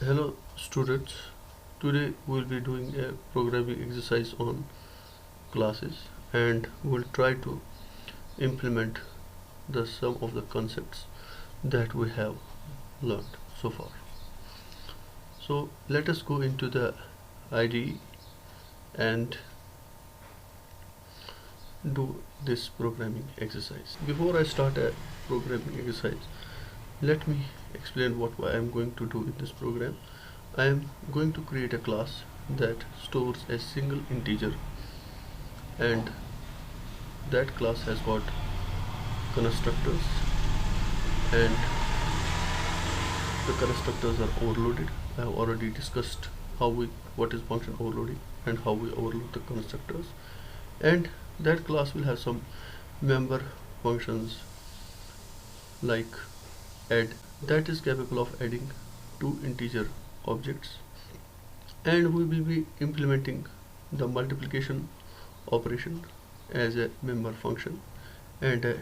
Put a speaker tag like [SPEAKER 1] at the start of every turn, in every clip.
[SPEAKER 1] Hello students, today we'll be doing a programming exercise on classes and we'll try to implement the some of the concepts that we have learned so far. So let us go into the IDE and do this programming exercise. Before I start a programming exercise, let me explain what I am going to do in this program. I am going to create a class that stores a single integer, and that class has got constructors, and the constructors are overloaded. I have already discussed what is function overloading and how we overload the constructors, and that class will have some member functions like add, that is capable of adding two integer objects, and we will be implementing the multiplication operation as a member function and a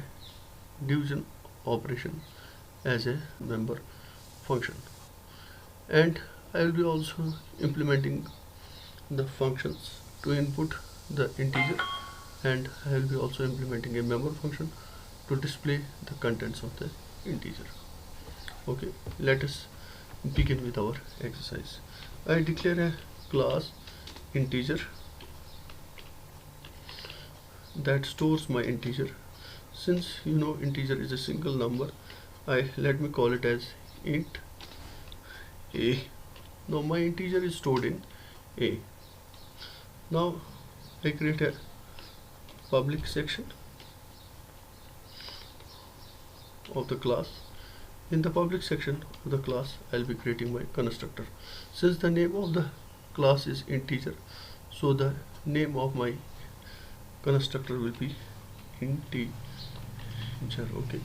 [SPEAKER 1] division operation as a member function. And I will be also implementing the functions to input the integer, and I will be also implementing a member function to display the contents of the integer. Okay, let us begin with our exercise. I declare a class integer that stores my integer. Since you know integer is a single number, let me call it as int a. Now my integer is stored in a. Now I create a public section of the class. In the public section of the class, I'll be creating my constructor. Since the name of the class is integer, so the name of my constructor will be integer. Okay.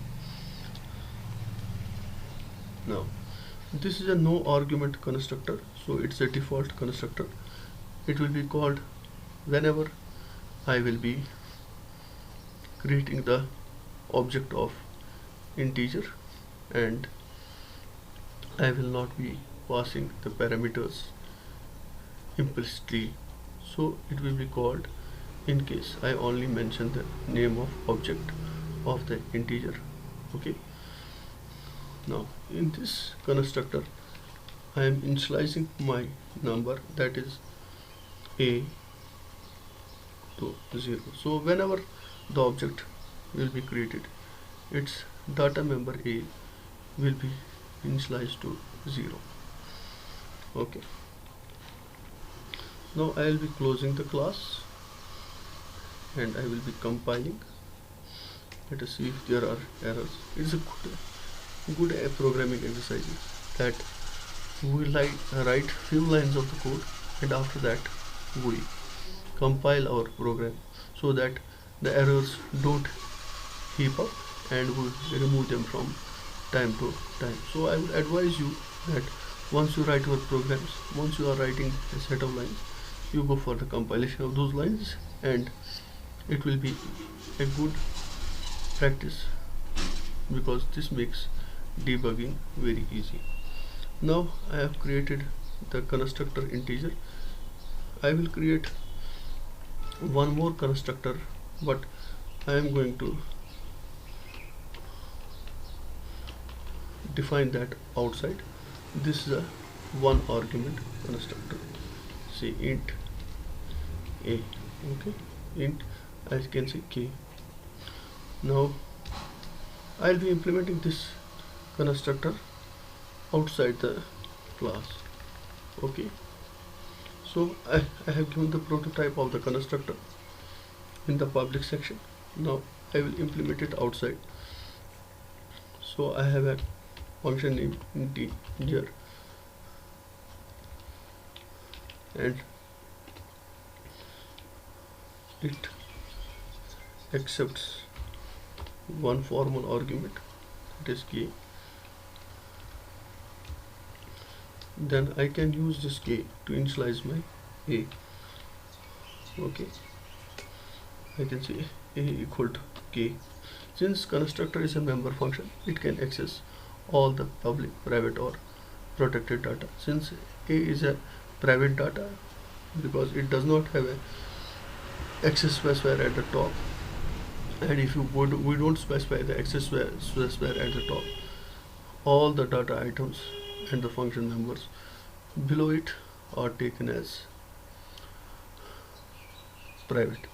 [SPEAKER 1] Now this is a no argument constructor, so it's a default constructor. It will be called whenever I will be creating the object of integer, and I will not be passing the parameters implicitly, so it will be called in case I only mention the name of object of the integer. Okay. Now in this constructor I am initializing my number, that is a to 0. So whenever the object will be created, its data member a will be initialized to 0. Okay. Now I will be closing the class and I will be compiling. Let us see if there are errors. It is a good programming exercise that we write few lines of the code, and after that we compile our program so that the errors don't heap up and we remove them from time to time. So I would advise you that once you write your programs, once you are writing a set of lines, you go for the compilation of those lines, and it will be a good practice because this makes debugging very easy. Now I have created the constructor integer. I will create one more constructor, but I am going to define that outside. This is a one argument constructor, say int a. Okay, int, as you can see, k. Now I'll be implementing this constructor outside the class. Okay, so I have given the prototype of the constructor in the public section. Now I will implement it outside. So I have a function named integer, and it accepts one formal argument, that is k. Then I can use this k to initialize my a. Okay, I can say a equal to k. Since constructor is a member function, it can access all the public, private or protected data. Since A is a private data, because it does not have a access specifier at the top, and if we don't specify the access specifier at the top, all the data items and the function members below it are taken as private.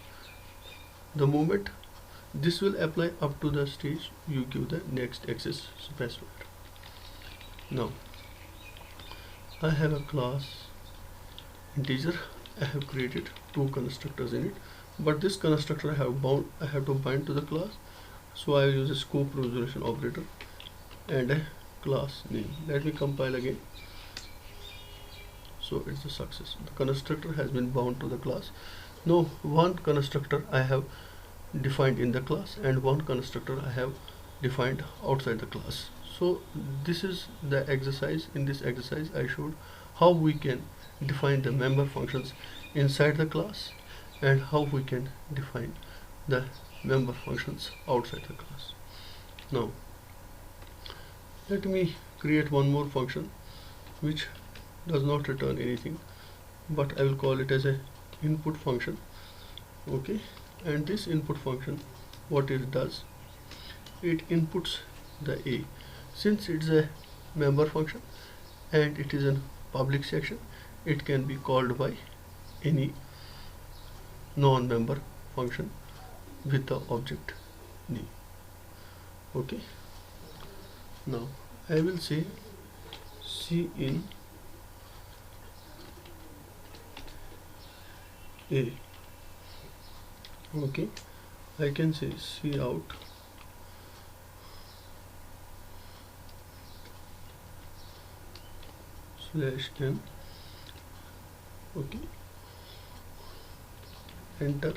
[SPEAKER 1] The moment this will apply up to the stage you give the next access specifier. Now I have a class integer. I have created two constructors in it, but this constructor I have to bind to the class, so I will use a scope resolution operator and a class name. Let me compile again. So it's a success. The constructor has been bound to the class. Now one constructor I have defined in the class and one constructor I have defined outside the class. So this is the exercise. In this exercise I showed how we can define the member functions inside the class and how we can define the member functions outside the class. Now let me create one more function which does not return anything, but I will call it as a input function. Okay, and this input function, what it does, it inputs the A. Since it's a member function and it is a public section, it can be called by any non-member function with the object name. Okay, now I will say cin A. Okay, I can say cout /n. Okay, enter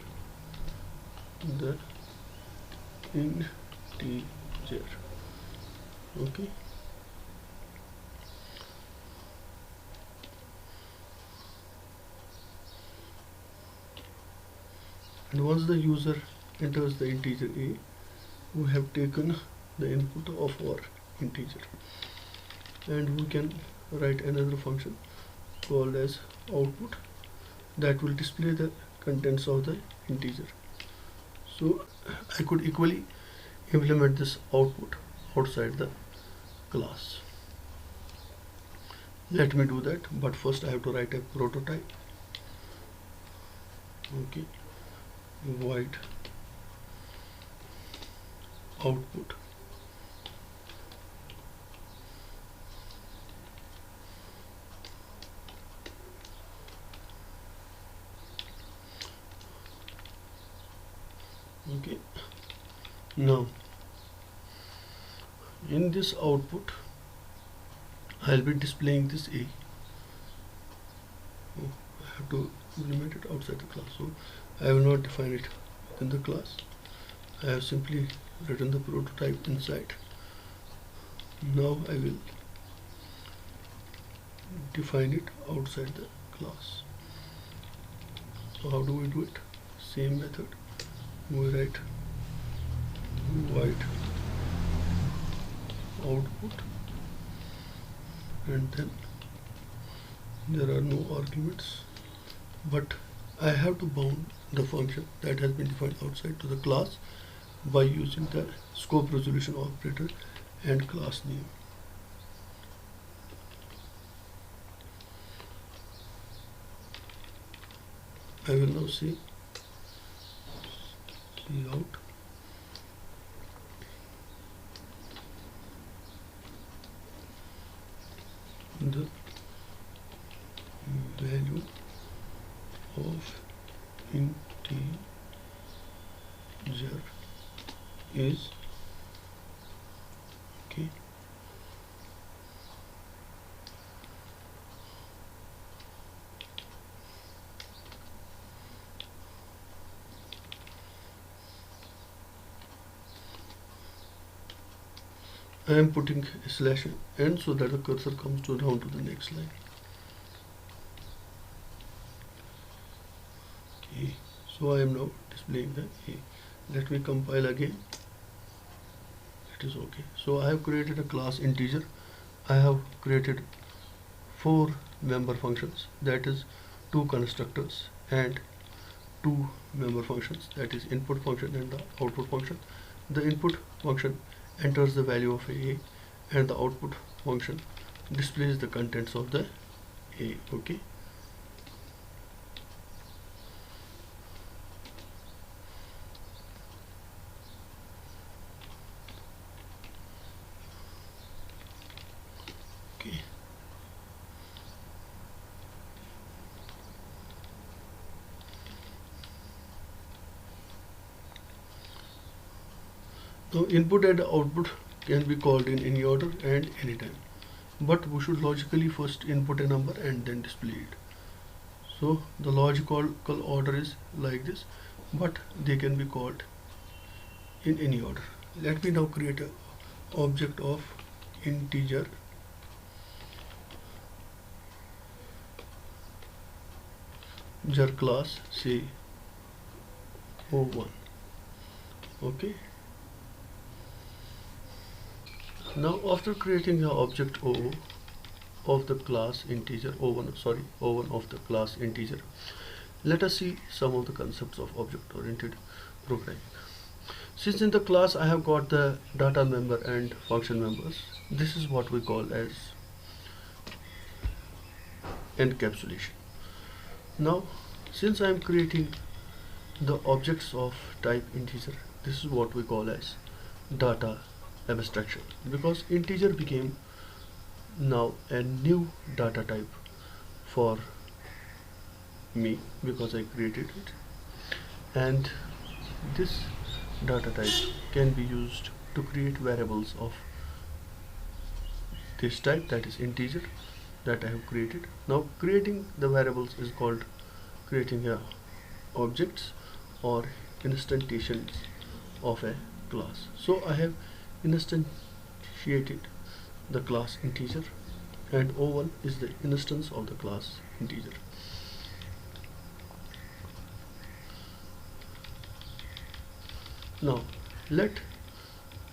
[SPEAKER 1] the integer. Okay, and once the user enters the integer A, we have taken the input of our integer, and we can write another function called as output that will display the contents of the integer. So I could equally implement this output outside the class. Let me do that, but first I have to write a prototype. Okay, void output okay. Now in this output I'll be displaying this A. I have to implement it outside the class, so I will not define it within the class. I have simply written the prototype inside. Now I will define it outside the class. So how do we do it? Same method. We write void output, and then there are no arguments, but I have to bound the function that has been defined outside to the class by using the scope resolution operator and class name. I will now see out the value of integer is okay. I am putting a slash n so that the cursor comes down to the next line. Okay, so I am now displaying the A. Let me compile again. It is okay. So I have created a class integer. I have created four member functions, that is two constructors, and two member functions, that is input function and the output function. The input function enters the value of a, and the output function displays the contents of the a. Okay. Okay. Now input and output can be called in any order and anytime, but we should logically first input a number and then display it. So the logical order is like this, but they can be called in any order. Let me now create a object of integer jar class, say O1. Okay. Now after creating the object O of the class integer O1 of the class integer, let us see some of the concepts of object oriented programming. Since in the class I have got the data member and function members, this is what we call as encapsulation. Now since I am creating the objects of type integer, this is what we call as data abstraction, because integer became now a new data type for me because I created it, and this data type can be used to create variables of this type, that is integer, that I have created. Now creating the variables is called creating a objects or instantiations of a class. So I have instantiated the class integer, and O1 is the instance of the class integer. Now let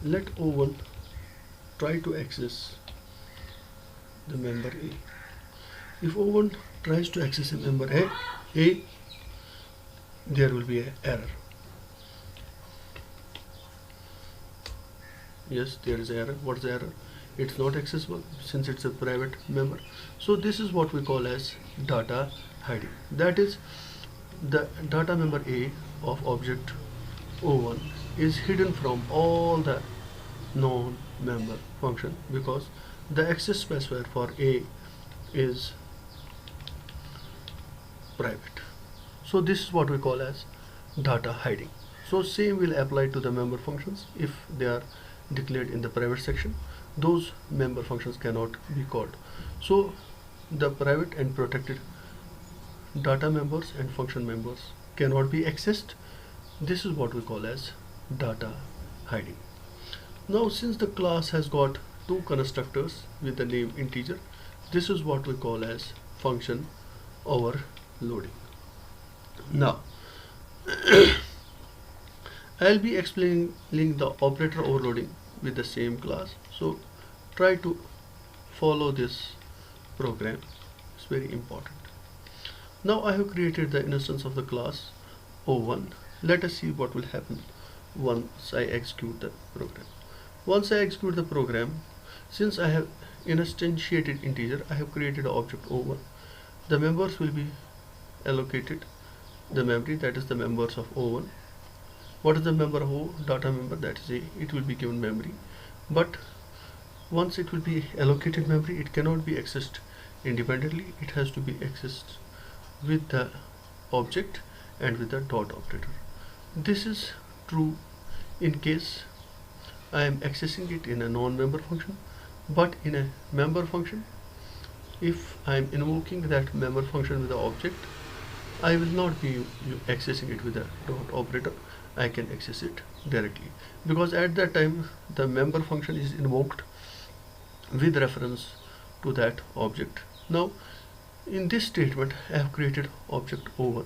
[SPEAKER 1] O1 try to access the member A. If O1 tries to access a member A, there will be an error. Yes, there is an error. What is the error? It's not accessible since it's a private member. So this is what we call as data hiding. That is, the data member A of object O1 is hidden from all the non-member function because the access specifier for A is private. So this is what we call as data hiding. So same will apply to the member functions. If they are declared in the private section, those member functions cannot be called. So the private and protected data members and function members cannot be accessed. This is what we call as data hiding. Now since the class has got two constructors with the name integer, this is what we call as function overloading. Now I'll be explaining the operator overloading with the same class, so try to follow this program. It's very important. Now I have created the instance of the class O1. Let us see what will happen once I execute the program. Once I execute the program, since I have instantiated integer, I have created an object O1. The members will be allocated the memory, that is the members of O1. What is the member of O? Data member, that is A. It will be given memory, but once it will be allocated memory, it cannot be accessed independently. It has to be accessed with the object and with the dot operator. This is true in case I am accessing it in a non-member function, but in a member function, if I am invoking that member function with the object, I will not be accessing it with a dot operator. I can access it directly because at that time the member function is invoked with reference to that object. Now in this statement I have created object O1,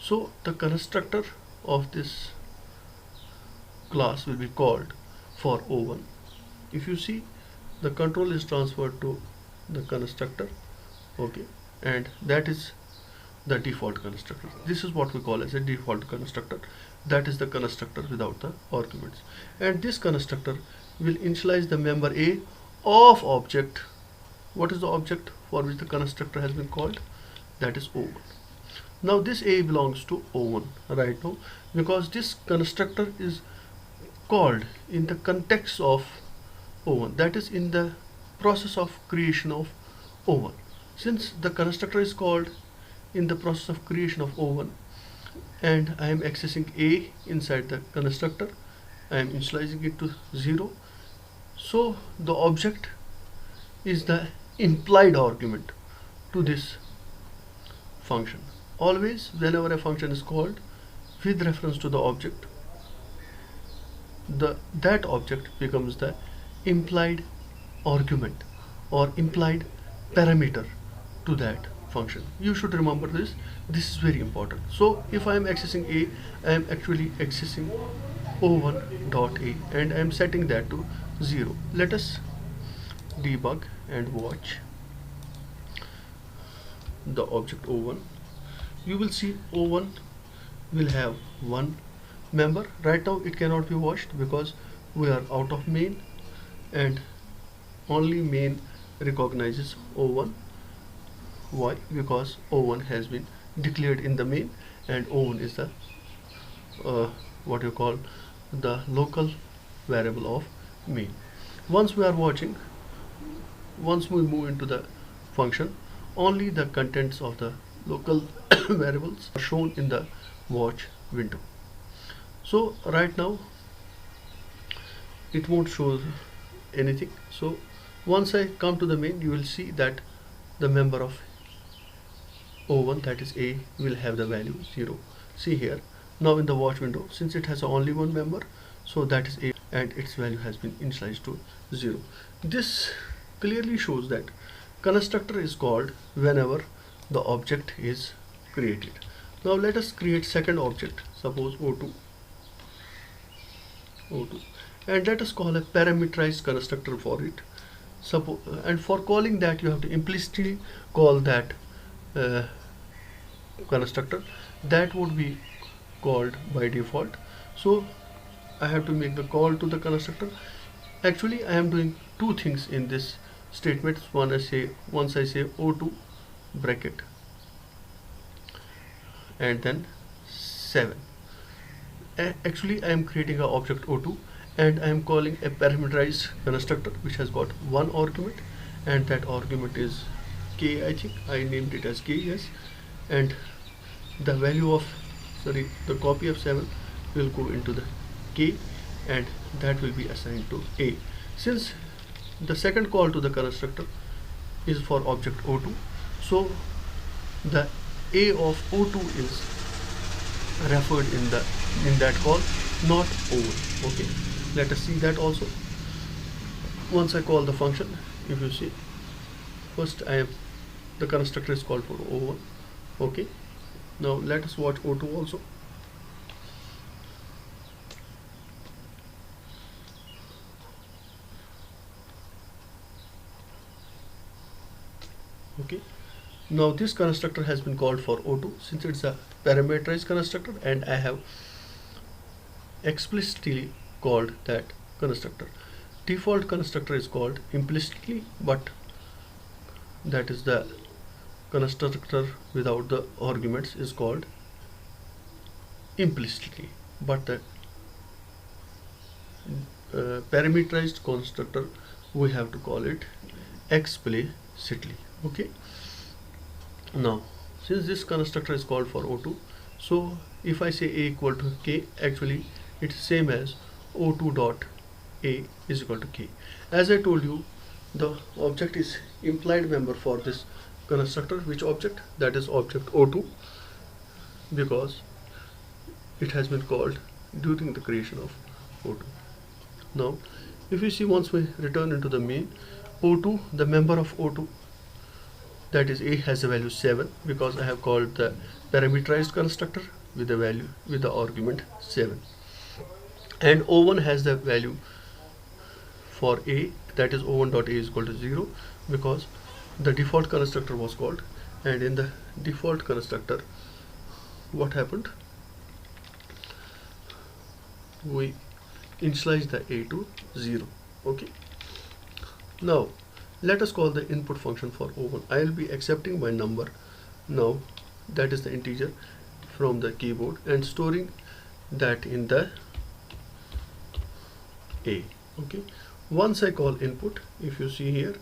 [SPEAKER 1] so the constructor of this class will be called for O1. If you see, the control is transferred to the constructor Okay, and that is the default constructor. This is what we call as a default constructor. That is the constructor without the arguments. And this constructor will initialize the member A of object. What is the object for which the constructor has been called? That is O1. Now this A belongs to O1 right now, because this constructor is called in the context of O1, that is in the process of creation of O1. Since the constructor is called in the process of creation of O1 and I am accessing A inside the constructor, I am initializing it to 0, so the object is the implied argument to this function. Always whenever a function is called with reference to the object, that object becomes the implied argument or implied parameter to that function. You should remember this. This is very important. So if I am accessing A, I am actually accessing O1.A and I am setting that to 0. Let us debug and watch the object O1. You will see O1 will have one member. Right now it cannot be watched because we are out of main and only main recognizes O1. Why? Because O1 has been declared in the main and O1 is the what you call the local variable of main. Once we are watching, once we move into the function, only the contents of the local variables are shown in the watch window. So right now it won't show anything. So once I come to the main, you will see that the member of O1, that is A, will have the value 0. See here, now in the watch window, since it has only one member, so that is A and its value has been initialized to 0. This clearly shows that constructor is called whenever the object is created. Now let us create second object, suppose O2, and let us call a parameterized constructor for it. And for calling that, you have to implicitly call that constructor. That would be called by default. So I have to make the call to the constructor. Actually, I am doing two things in this statement. Once I say O2 bracket and then 7. Actually, I am creating an object O2 and I am calling a parameterized constructor which has got one argument, and that argument is K. I think I named it as K, yes, and the value of the copy of 7 will go into the K and that will be assigned to A. Since the second call to the constructor is for object O2, so the A of O2 is referred in that call, not O1. Okay, let us see that also. Once I call the function, if you see, first the constructor is called for O1. Okay, now let us watch O2 also. Okay, now this constructor has been called for O2 since it's a parameterized constructor and I have explicitly called that constructor. Default constructor is called implicitly, but that is the constructor without the arguments is called implicitly, but the parameterized constructor we have to call it explicitly. Okay, now since this constructor is called for O2, so if I say A equal to K, actually it's same as O2 dot A is equal to K. As I told you, the object is implied member for this constructor. Which object? That is object O2, because it has been called during the creation of O2. Now if you see, once we return into the main, O2, the member of O2, that is A, has a value 7 because I have called the parameterized constructor with the value with the argument 7, and O1 has the value for A, that is O1 dot A is equal to 0 because the default constructor was called, and in the default constructor what happened, we initialize the a to 0. Okay, now let us call the input function for O1. I will be accepting my number now, that is the integer, from the keyboard and storing that in the a. Okay, once I call input, if you see here,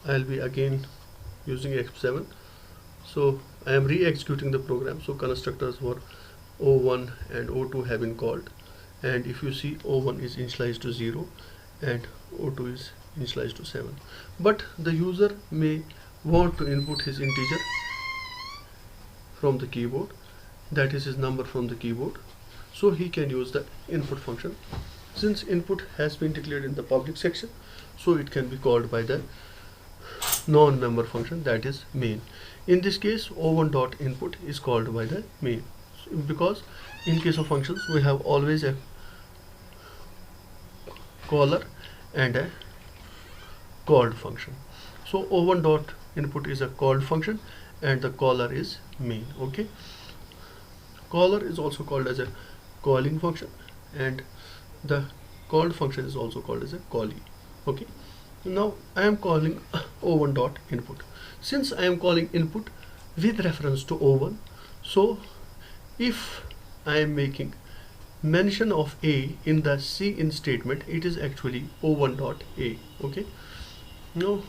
[SPEAKER 1] I'll be again using F7. So I am re-executing the program. So constructors for O1 and O2 have been called, and if you see, O1 is initialized to 0 and O2 is initialized to 7. But the user may want to input his integer from the keyboard, that is his number from the keyboard, so he can use the input function. Since input has been declared in the public section, so it can be called by the non-member function, that is main. In this case, O1.input is called by the main, because in case of functions we have always a caller and a called function. So O1.input is a called function and the caller is main. Okay, caller is also called as a calling function, and the called function is also called as a callee. Okay, now I am calling O1.input. Since I am calling input with reference to O1, so if I am making mention of a in the cin statement, it is actually O1.a. Okay, now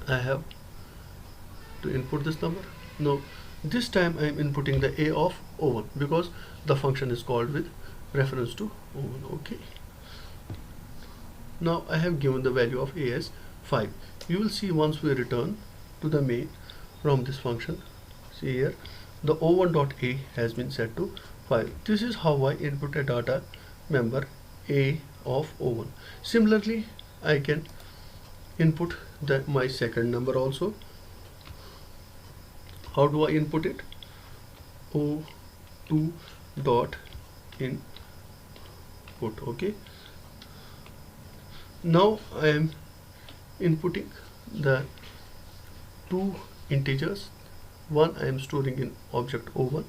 [SPEAKER 1] I have to input this number. Now this time I am inputting the a of O1 because the function is called with reference to O1. Okay, now I have given the value of a as 5. You will see once we return to the main from this function, see here, the O1.a has been set to 5. This is how I input a data member a of O1. Similarly, I can input my second number also. How do I input it? O2 dot input. Okay, now I am inputting the two integers. One I am storing in object O1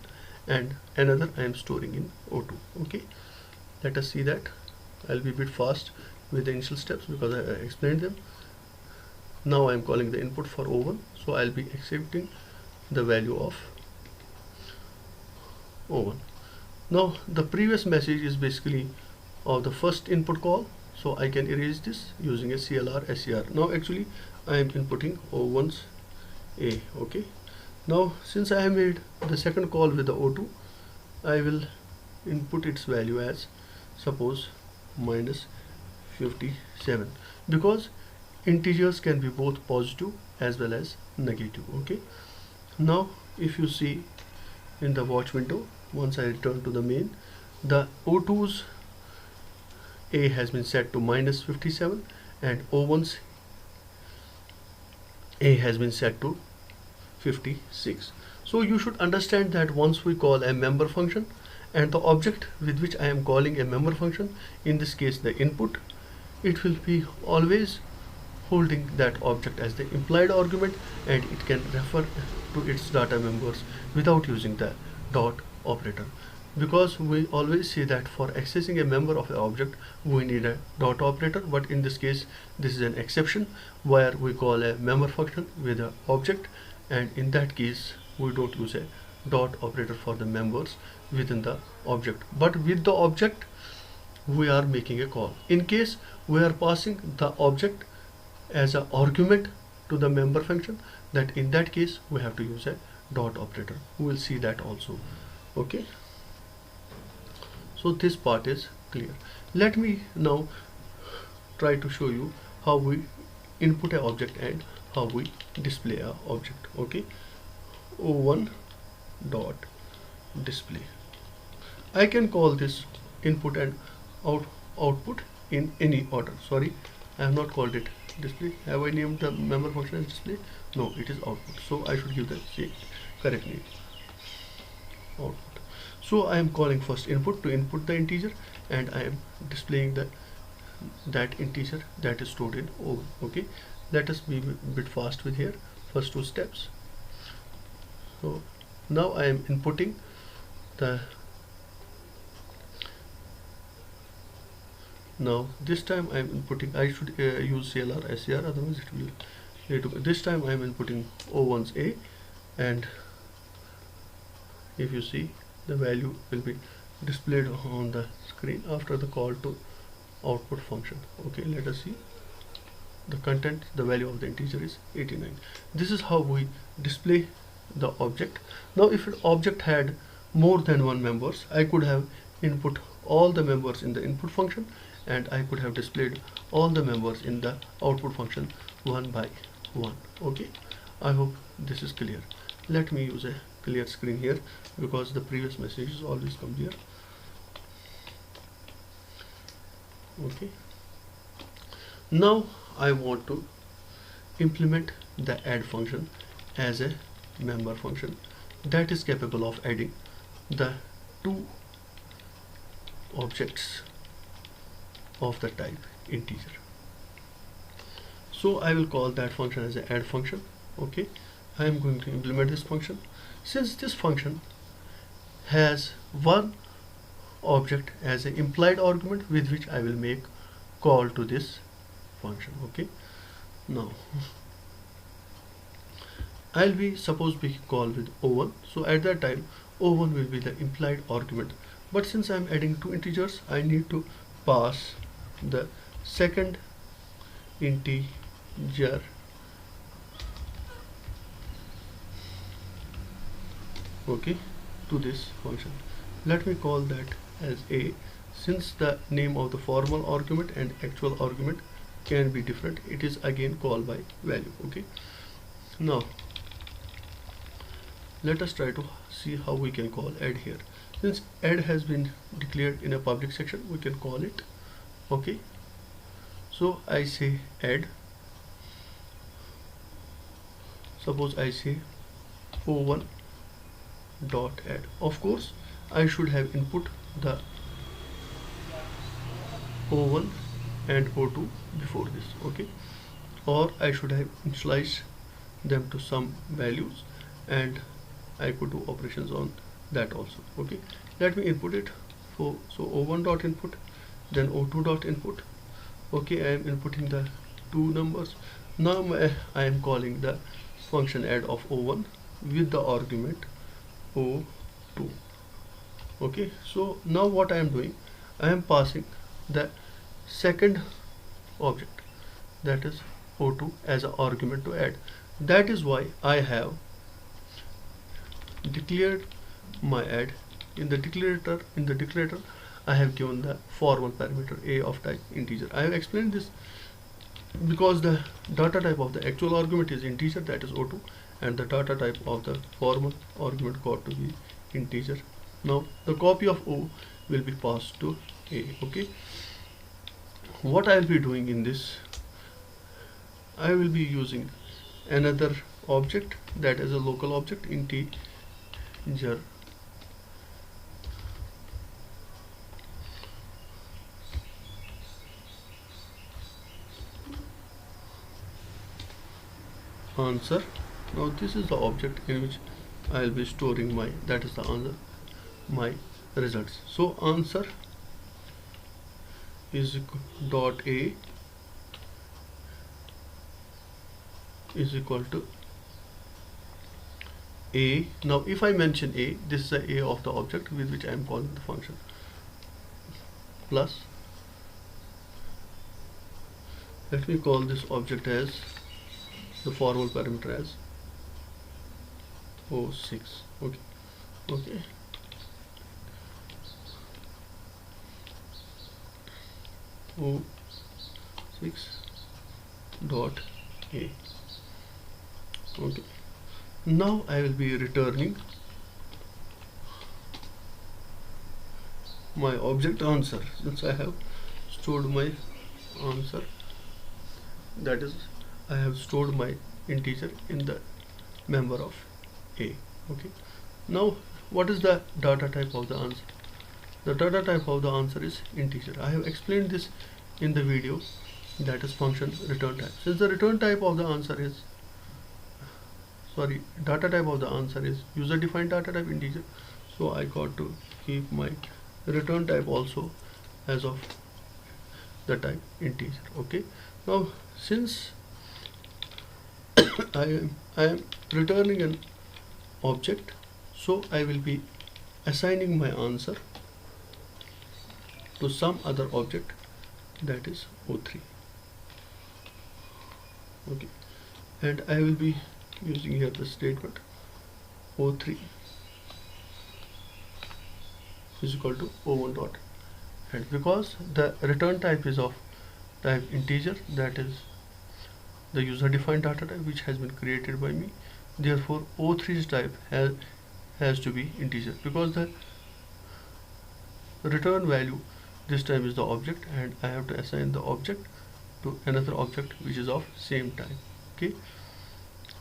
[SPEAKER 1] and another I am storing in O2. Okay, let us see that. I'll be a bit fast with the initial steps because I explained them. Now I am calling the input for O1, so I'll be accepting the value of O1. Now the previous message is basically of the first input call, so I can erase this using a CLR SCR. Now actually I am inputting O1's a. Okay, now since I have made the second call with the O2, I will input its value as, suppose, minus 57, because integers can be both positive as well as negative. Okay, now if you see in the watch window, once I return to the main, the O2's a has been set to minus 57 and O1's a has been set to 56. So you should understand that once we call a member function, and the object with which I am calling a member function, in this case the input, it will be always holding that object as the implied argument, and it can refer to its data members without using the dot operator, because we always say that for accessing a member of an object we need a dot operator. But in this case this is an exception where we call a member function with an object, and in that case we don't use a dot operator for the members within the object, but with the object we are making a call. In case we are passing the object as an argument to the member function, that in that case we have to use a dot operator. We will see that also. Okay, so this part is clear. Let me now try to show you how we input an object and how we display an object. Okay, O1 dot display. I can call this input and output in any order. Sorry, I have not called it display. Have I named the member function as display? No, it is output. So I should give the correct name, output. So I am calling first input to input the integer, and I am displaying the that integer that is stored in O1. Okay, let us be a bit fast with here first two steps. So now I am inputting the, now this time I am inputting, I should use CLR SCR, otherwise it will, this time I am inputting O1's A, and if you see, the value will be displayed on the screen after the call to output function. Okay, let us see the content. The value of the integer is 89. This is how we display the object. Now if an object had more than one members, I could have input all the members in the input function, and I could have displayed all the members in the output function one by one. Okay, I hope this is clear. Let me use a clear screen here, because the previous messages always come here. Okay, now I want to implement the add function as a member function that is capable of adding the two objects of the type integer. So I will call that function as an add function. Okay, I am going to implement this function. Since this function has one object as an implied argument with which I will make call to this function. Okay, now I'll be, suppose we call with O1, so at that time O1 will be the implied argument, but since I'm adding two integers, I need to pass the second integer okay to this function. Let me call that as A. Since the name of the formal argument and actual argument can be different, it is again called by value. Okay, now let us try to see how we can call add here. Since add has been declared in a public section, we can call it. Okay, so I say add, suppose I say O1 dot add. Of course I should have input the O1 and O2 before this. Okay, or I should have initialized them to some values, and I could do operations on that also. Okay, let me input it. So O1 dot input, then O2 dot input. Okay, I am inputting the two numbers. Now I am calling the function add of O1 with the argument O2. Okay, so now what I am doing, I am passing the second object, that is O2, as an argument to add. That is why I have declared my add. In the declarator I have given the formal parameter A of type integer. I have explained this because the data type of the actual argument is integer, that is O2, and the data type of the formal argument got to be integer. Now the copy of O will be passed to A. Okay, what I will be doing in this, I will be using another object that is a local object integer answer. Now this is the object in which I will be storing my, that is the answer, my results. So answer is dot A is equal to A. Now if I mention A, this is the A of the object with which I am calling the function, plus, let me call this object as the formal parameter as O6. Okay, O6 dot A. Okay, now I will be returning my object answer. Since I have stored my answer, that is, I have stored my integer in the member of A. Okay, now what is the data type of the answer? The data type of the answer is integer. I have explained this in the video, that is function return type. Since the return type of the answer is data type of the answer is user defined data type integer, so I got to keep my return type also as of the type integer. Okay, now since I am returning an object, so I will be assigning my answer to some other object, that is O3. Okay, and I will be using here the statement O3 is equal to O1 dot, and because the return type is of type integer, that is the user defined data type which has been created by me, therefore O3's type has to be integer, because the return value this time is the object, and I have to assign the object to another object which is of same type. Okay,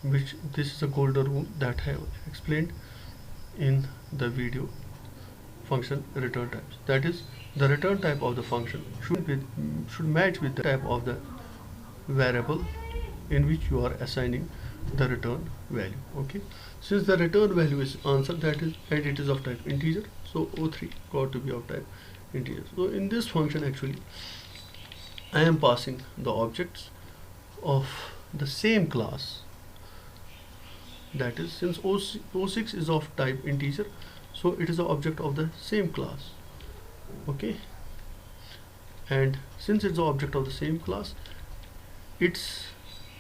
[SPEAKER 1] which this is a golden rule that I have explained in the video function return types. That is, the return type of the function should match with the type of the variable in which you are assigning the return value. Okay, since the return value is answer, that is, and it is of type integer, so O3 got to be of type integer. So in this function actually I am passing the objects of the same class, that is, since O6 is of type integer, so it is the object of the same class. Okay, and since it's the object of the same class, its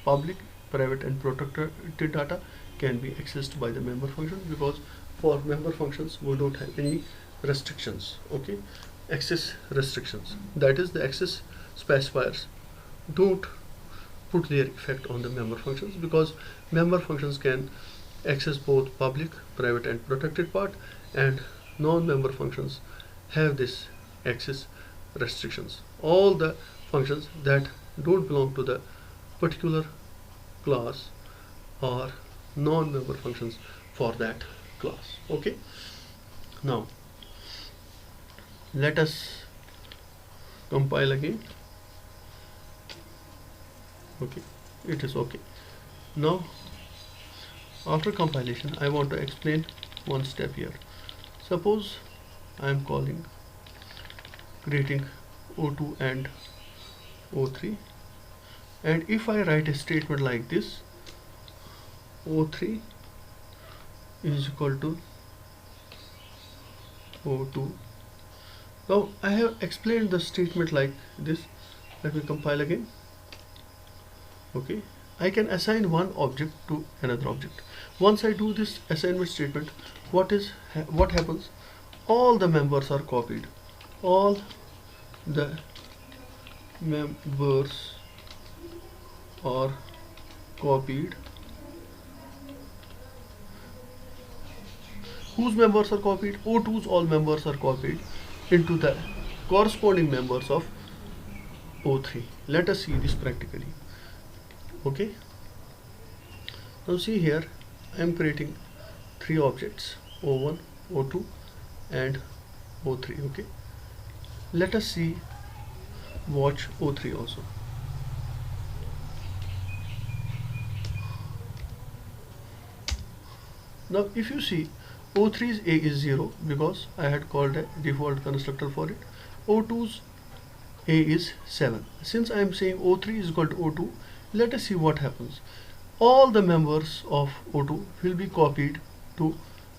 [SPEAKER 1] public, private and protected data can be accessed by the member function, because for member functions we don't have any restrictions. Okay, access restrictions, that is, the access specifiers don't put their effect on the member functions, because member functions can access both public, private and protected part, and non-member functions have this access restrictions. All the functions that don't belong to the particular class are non-member functions for that class. Okay, now let us compile again. Okay, it is okay. Now after compilation I want to explain one step here. Suppose I am creating O2 and O3, and if I write a statement like this, O3 is equal to O2. Now I have explained the statement like this. Let me compile again. Okay, I can assign one object to another object. Once I do this assignment statement, what happens? All the members are copied. All the members are copied. Whose members are copied? O2's all members are copied into the corresponding members of O3. Let us see this practically. Okay, now see here I am creating three objects, O1, O2 and O3. Okay, let us watch O3 also. Now if you see, O3's A is 0 because I had called a default constructor for it. O2's A is 7. Since I am saying O3 is equal to O2, let us see what happens. All the members of O2 will be copied to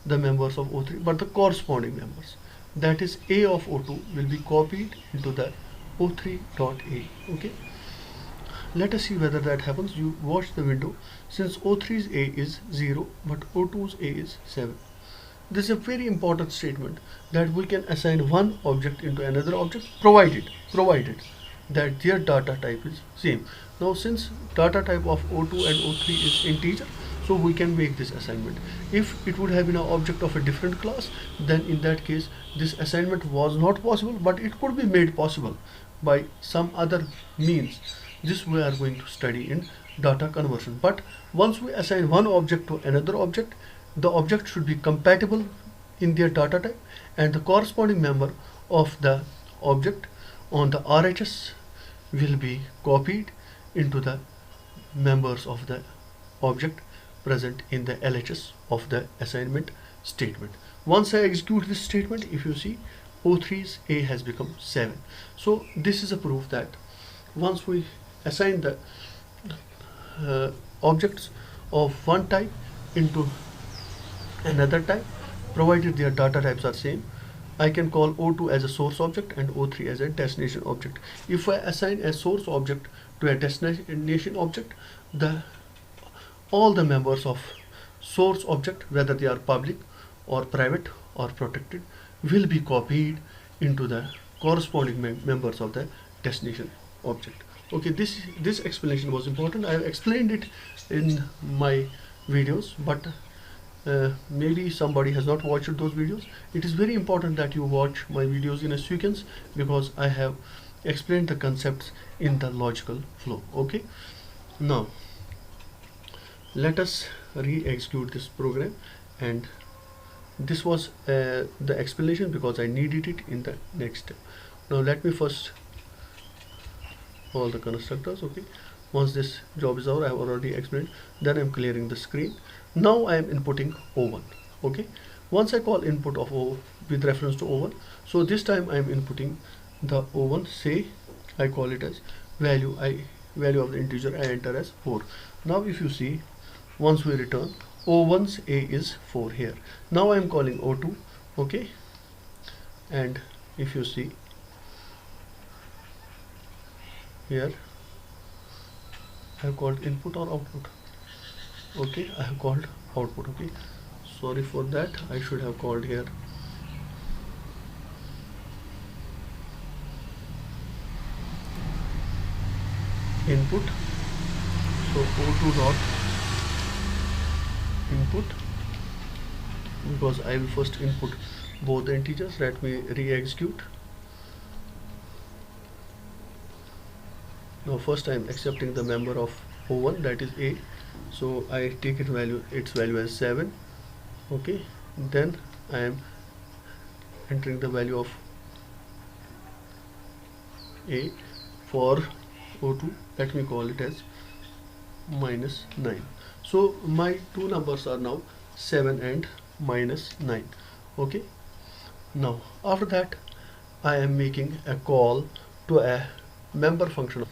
[SPEAKER 1] the members of O3, but the corresponding members, that is A of O2, will be copied into the O3.A. Okay, let us see whether that happens. You watch the window. Since O3's A is 0 but O2's A is 7, this is a very important statement, that we can assign one object into another object provided that their data type is same. Now since data type of O2 and O3 is integer, so we can make this assignment. If it would have been an object of a different class, then in that case this assignment was not possible, but it could be made possible by some other means. This we are going to study in data conversion. But once we assign one object to another object, the object should be compatible in their data type, and the corresponding member of the object on the RHS will be copied into the members of the object present in the LHS of the assignment statement. Once I execute this statement, if you see, O3's A has become 7. So this is a proof that once we assign the objects of one type into another type, provided their data types are same, I can call O2 as a source object and O3 as a destination object. If I assign a source object to a destination object, all the members of source object, whether they are public or private or protected, will be copied into the corresponding members of the destination object. Okay, this explanation was important. I have explained it in my videos, but maybe somebody has not watched those videos. It is very important that you watch my videos in a sequence, because I have explained the concepts in the logical flow. Okay, now let us re-execute this program, and this was the explanation because I needed it in the next step. Now let me first all the constructors. Okay, once this job is over, I have already explained. Then I'm clearing the screen. Now I am inputting O1. Okay, once I call input of O with reference to O1, so this time I am inputting the O1. Say I call it as value of the integer I enter as 4. Now if you see, once we return, O1's A is 4 here. Now I am calling O2. Okay, and if you see here, I have called input or output. Okay, I have called output. Okay, sorry for that, I should have called here input. So O2 dot input, because I will first input both the integers. Let me re-execute. Now first I am accepting the member of O1, that is A, so I take its value as 7. Okay, then I am entering the value of A for O2. Let me call it as -9. So my two numbers are now 7 and -9. Okay, now after that I am making a call to a member function,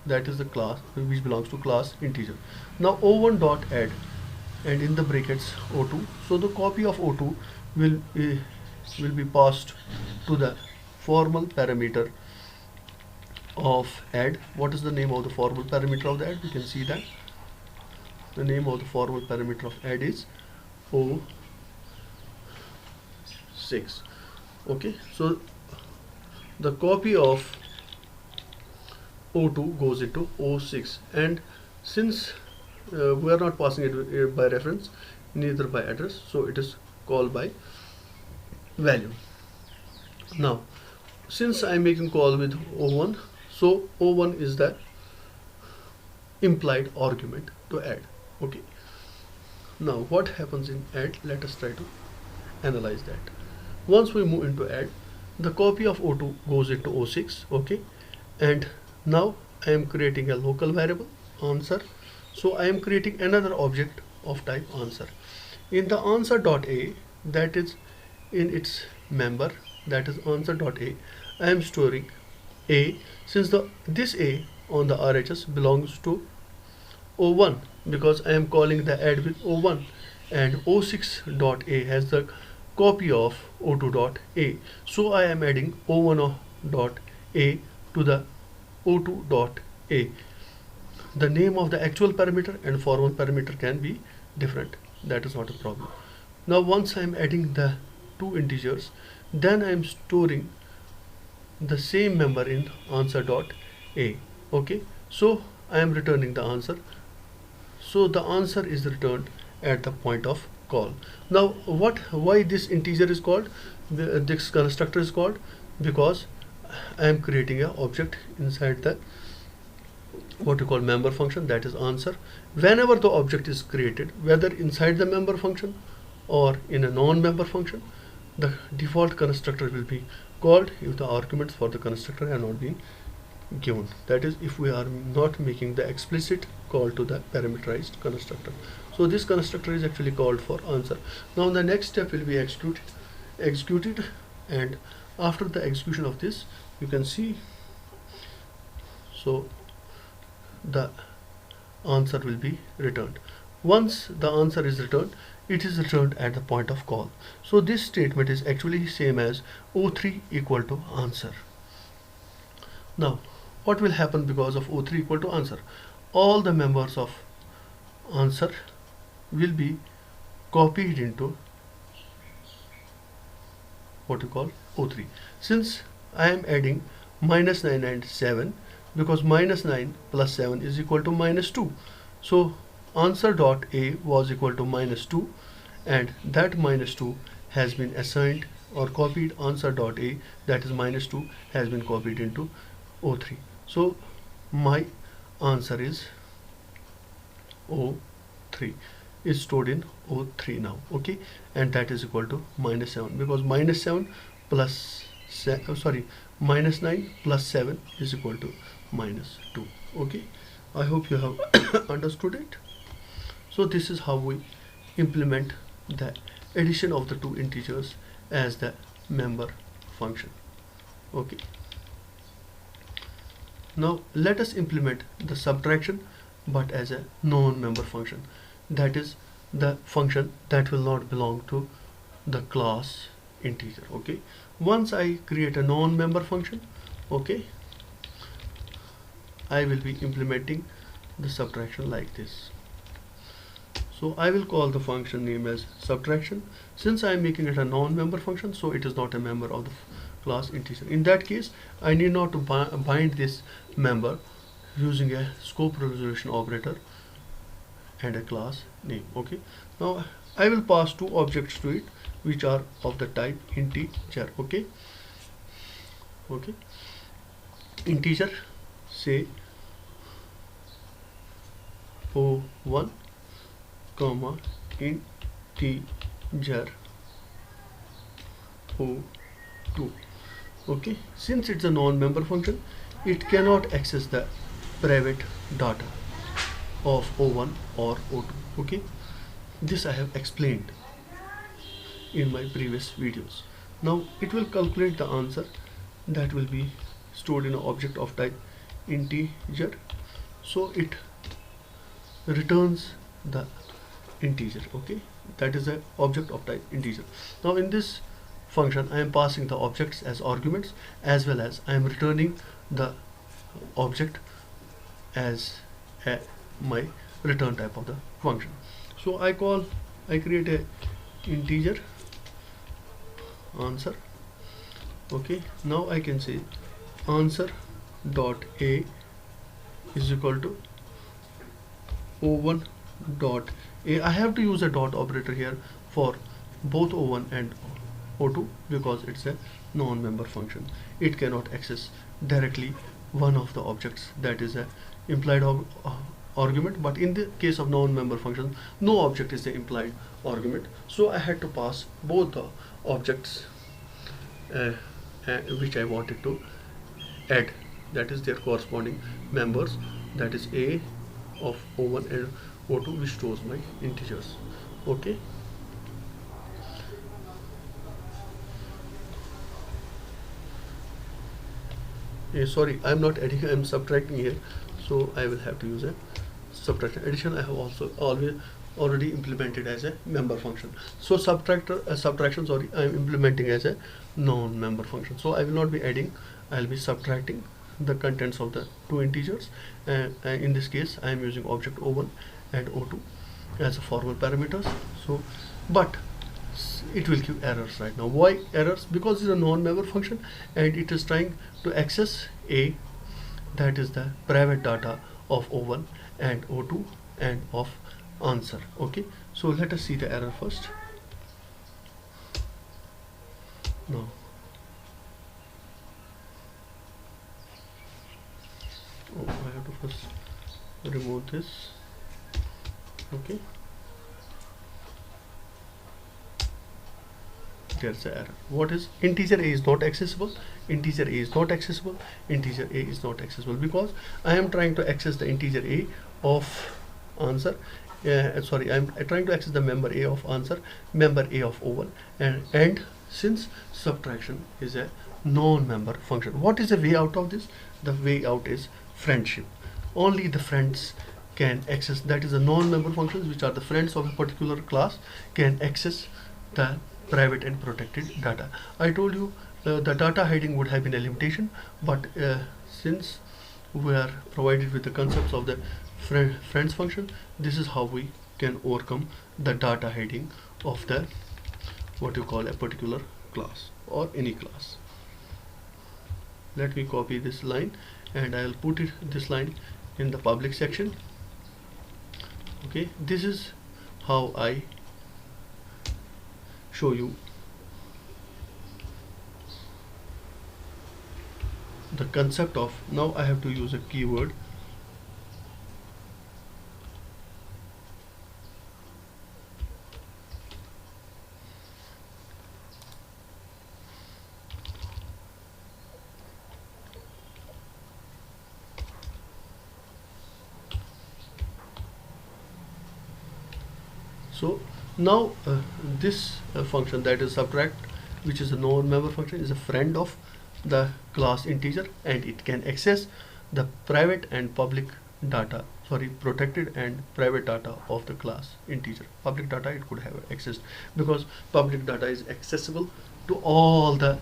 [SPEAKER 1] that is the class which belongs to class integer. Now O1 dot add, and in the brackets O2. So the copy of O2 will be passed to the formal parameter of add. What is the name of the formal parameter of the add? We can see that the name of the formal parameter of add is O6. Okay, so the copy of O2 goes into O6, and since we are not passing it by reference, neither by address, so it is called by value. Now since I am making call with O1, so O1 is the implied argument to add. Okay, now what happens in add? Let us try to analyze that. Once we move into add, the copy of O2 goes into O6. Okay, and now I am creating a local variable answer. So I am creating another object of type answer. In the answer.a, that is in its member, that is answer.a, I am storing A, since this A on the RHS belongs to O1, because I am calling the add with O1, and O6.a has the copy of O2.a. So I am adding O1.a to the O2.a. The name of the actual parameter and formal parameter can be different. That is not a problem. Now once I am adding the two integers, then I am storing the same member in answer.a. Okay, so I am returning the answer. So the answer is returned at the point of call. Now why this integer is called, this constructor is called, because I am creating an object inside the what you call member function, that is answer. Whenever the object is created, whether inside the member function or in a non-member function, the default constructor will be called if the arguments for the constructor have not been given. That is, if we are not making the explicit call to the parameterized constructor. So this constructor is actually called for answer. Now the next step will be executed, and after the execution of this, you can see, so the answer will be returned. Once the answer is returned, it is returned at the point of call. So this statement is actually same as O3 equal to answer. Now what will happen because of O3 equal to answer? All the members of answer will be copied into what you call O3. Since I am adding -9 and 7, because -9 plus 7 is equal to -2. So answer dot A was equal to -2, and that -2 has been assigned or copied. Answer dot A, that is -2, has been copied into O3. So my answer is O3 is stored in O3 now, okay, and that is equal to -7, because -7 plus -9 plus 7 is equal to -2. Okay, I hope you have understood it. So this is how we implement the addition of the two integers as the member function. Okay, now let us implement the subtraction, but as a non-member function. That is the function that will not belong to the class integer. Okay, once I create a non-member function, okay, I will be implementing the subtraction like this. So I will call the function name as subtraction. Since I am making it a non-member function, so it is not a member of the class integer. In that case, I need not to bind this member using a scope resolution operator and a class name. Okay, now I will pass two objects to it which are of the type integer. Okay, integer, say O1 comma integer O2. Okay, since it's a non-member function, it cannot access the private data of O1 or O2. Okay, this I have explained in my previous videos. Now it will calculate the answer that will be stored in an object of type integer. So it returns the integer. Okay, that is an object of type integer. Now in this function, I am passing the objects as arguments, as well as I am returning the object as my return type of the function. So I create a integer answer. Okay, now I can say answer dot A is equal to O1 dot A. I have to use a dot operator here for both O1 and O2 because it's a non-member function. It cannot access directly one of the objects, that is a implied argument. But in the case of non-member function, no object is the implied argument. So I had to pass both the objects which I wanted to add, that is their corresponding members, that is A of O1 and O2, which stores my integers. Okay, sorry, I am not adding, I am subtracting here, so I will have to use a subtraction. Addition I have also already implemented as a member function. So subtraction, sorry, I am implementing as a non-member function. So I will not be adding, I will be subtracting the contents of the two integers, and in this case I am using object O1 and O2 as a formal parameters. So but it will give errors right now. Why errors? Because it's a non-member function and it is trying to access A, that is the private data of O1 and O2 and of answer. Okay, so let us see the error first. Now I have to first remove this. Okay, there's an error. What is integer a is not accessible, integer a is not accessible, integer a is not accessible, because I am trying to access the integer a of answer. Sorry, I'm trying to access the member a of answer, member a of O1, and since subtraction is a non-member function, what is the way out of this? The way out is friendship. Only the friends can access, that is the non-member functions, which are the friends of a particular class, can access the private and protected data. I told you the data hiding would have been a limitation, but since we are provided with the concepts of the friends function, this is how we can overcome the data hiding of the what you call a particular class or any class. Let me copy this line and I'll put it this line in the public section. Okay, this is how I show you the concept of, now I have to use a keyword. So now this function, that is subtract, which is a non-member function, is a friend of the class integer, and it can access the private and public data, sorry, protected and private data of the class integer. Public data it could have accessed, because public data is accessible to all the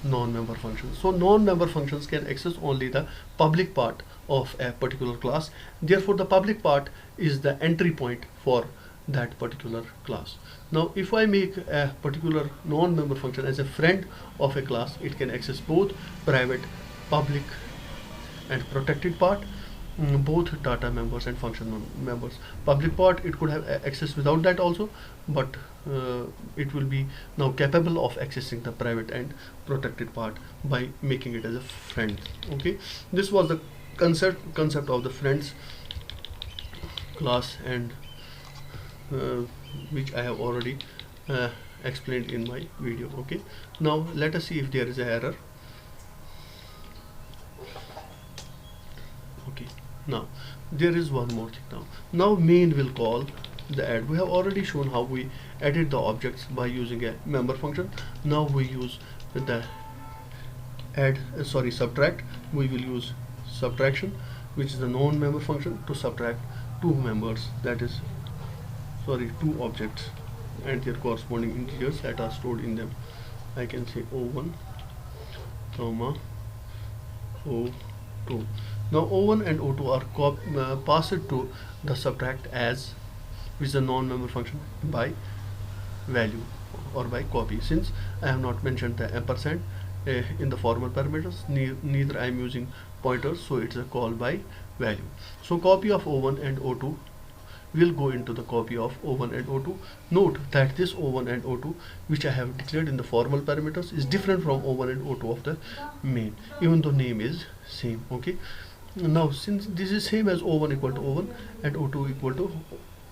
[SPEAKER 1] non-member functions. So non-member functions can access only the public part of a particular class. Therefore the public part is the entry point for that particular class. Now if I make a particular non-member function as a friend of a class, it can access both private, public and protected part, both data members and function members. Public part it could have access without that also, but it will be now capable of accessing the private and protected part by making it as a friend. Okay, this was the concept of the friends class, and which I have already explained in my video. Okay, now let us see if there is an error. Okay, now there is one more thing. Now main will call the add. We have already shown how we edit the objects by using a member function. Now we use the add, subtract. We will use subtraction, which is the non-member function, to subtract two members, that is two objects and their corresponding integers that are stored in them. I can say O1 comma O2. Now O1 and O2 are passed to the subtract as, which is a non-member function, by value or by copy. Since I have not mentioned the ampersand in the formal parameters, neither I am using pointers, so it's a call by value. So copy of O1 and O2 will go into the copy of O1 and O2. Note that this O1 and O2, which I have declared in the formal parameters, is different from O1 and O2 of the main, even though name is same. Okay, now since this is same as O1 equal to O1 and O2 equal to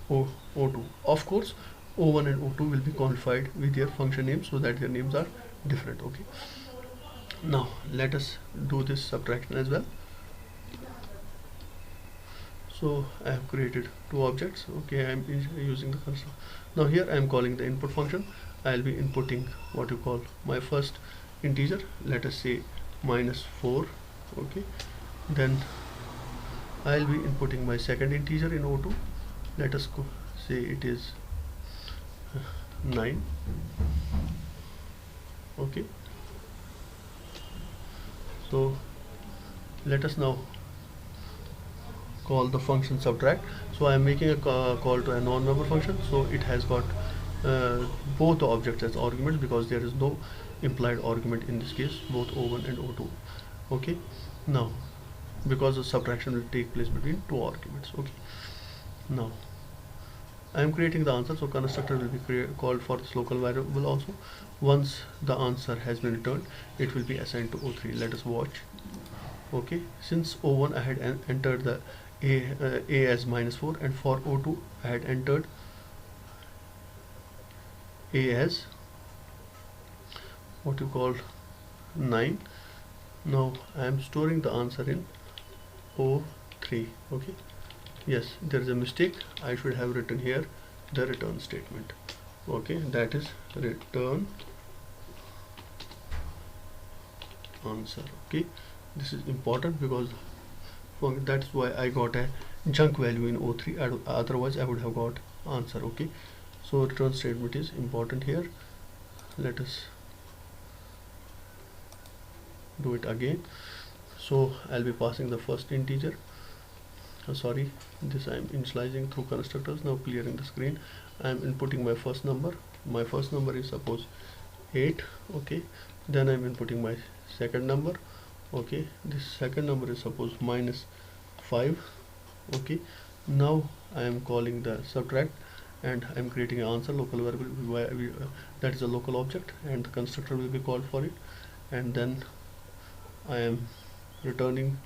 [SPEAKER 1] O2, of course O1 and O2 will be qualified with their function names so that their names are different. Okay, now let us do this subtraction as well. So I have created two objects. Okay, I am using the cursor. Now here I am calling the input function. I will be inputting what you call my first integer, let us say -4. Okay, then I will be inputting my second integer in O2. Let us say it is 9. Okay, so let us now call the function subtract. So I am making a call to a non-member function, so it has got both the objects as arguments, because there is no implied argument in this case, both O1 and O2. Okay, now because the subtraction will take place between two arguments. Okay, now I am creating the answer, so constructor will be called for this local variable also. Once the answer has been returned, it will be assigned to O3. Let us watch. Okay, since O1 I had entered the a as -4, and for O2 I had entered a as what you call 9. Now I am storing the answer in O3. Okay, yes, there is a mistake. I should have written here the return statement. Okay, that is return answer. Okay, this is important because that's why I got a junk value in O3, otherwise I would have got answer. Okay, so return statement is important here. Let us do it again. So I'll be passing the first integer. Sorry, this I'm initializing through constructors. Now clearing the screen, I'm inputting my first number. My first number is suppose 8. Okay, then I'm inputting my second number. Okay, this second number is suppose -5. Okay, now I am calling the subtract and I'm creating an answer local variable, that is a local object, and the constructor will be called for it, and then I am returning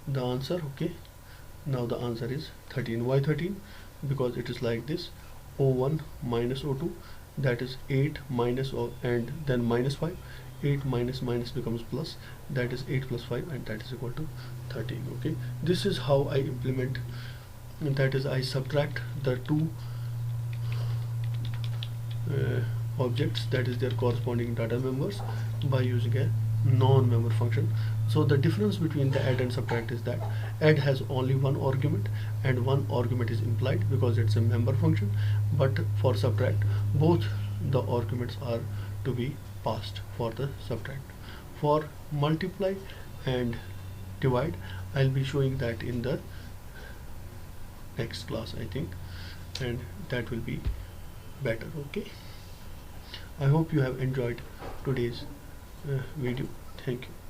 [SPEAKER 1] the answer. Okay, now the answer is 13. Why 13? Because it is like this: O1 minus O2, that is 8 minus O and then -5. 8 minus minus becomes plus, that is 8 plus 5, and that is equal to 13. Okay, this is how I implement, and that is I subtract the two objects, that is their corresponding data members, by using a non-member function. So the difference between the add and subtract is that add has only one argument, and one argument is implied because it's a member function, but for subtract both the arguments are to be passed for the subtract. For multiply and divide, I'll be showing that in the next class, I think, and that will be better. Okay, I hope you have enjoyed today's video. Thank you.